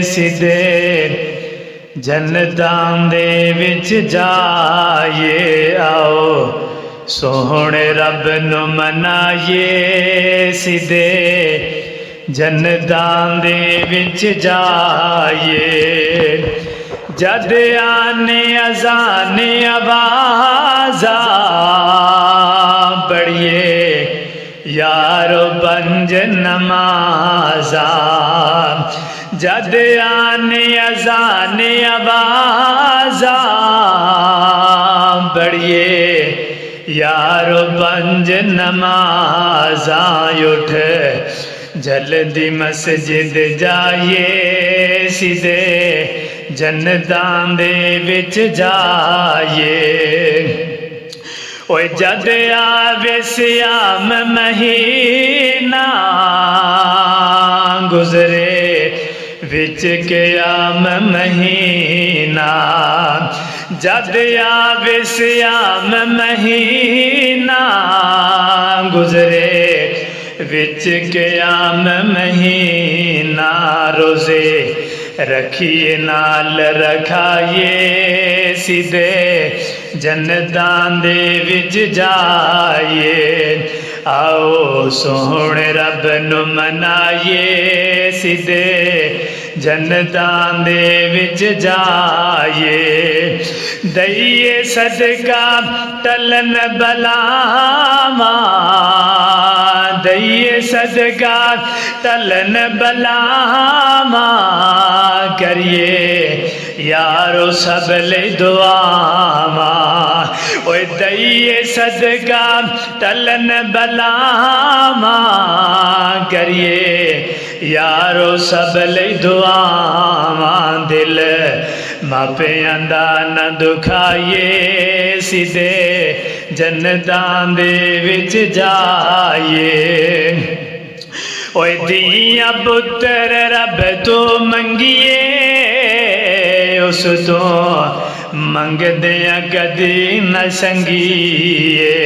सीधे जन्नतां दे विच जाइए, आओ सोहणे रब नू मनाइए। सीधे जन्नतां दे विच जाइए, जद आने अज़ाने आवाज़ा पढ़िए, यारो पंज नमाज़ा। जद आने अज़ाने आवाज़ा पढ़िए, यारो पंज नमाज़ा। उठ जल्दी मस्जिद जाइए, सीधे जन्नतां दे विच जाइए। ओए जद आवे सियाम महीना, गुजरे विच क़याम महीना। जद आवे सियाम महीना, गुजरे विच क़याम महीना। रोज़े रखिए नाल रखाइए, सीधे जन्नतां दे विच जाइए। आओ सोहणे रब नू मनाइए, सीधे जन्नतां दे विच जाइए। दईए सदका टलन बलावां, दईए सदका टलन बलावां। करिए यारो सबले दुआवां। ओए दईए सदका टलन बलावां, करिए यारो सबले दुआवां। दिल मापियां दा न दुखाइए, सीधे जन्नतां दे विच जाइए। ओए दियां पुत्तर रब तो मंगिए, उस तो मंगदियां कदी न संगिए।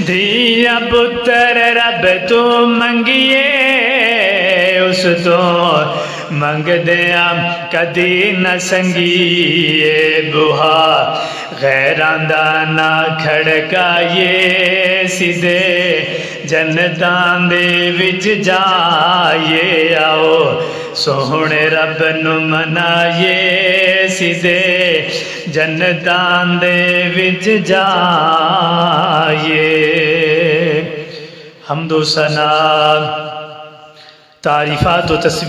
दियां पुत्तर रब तो मंगिए, उस तो मंगदियां कदी न संगिए। बुहा गैरां दा ना खड़काइए, सीधे जन्नतां दे विच जाइए। आओ सोहणे रब नू मनाइए, सीधे जन्नतां दे विच जाइए। हम्दो सना तारीफ़ात व तस्बीह।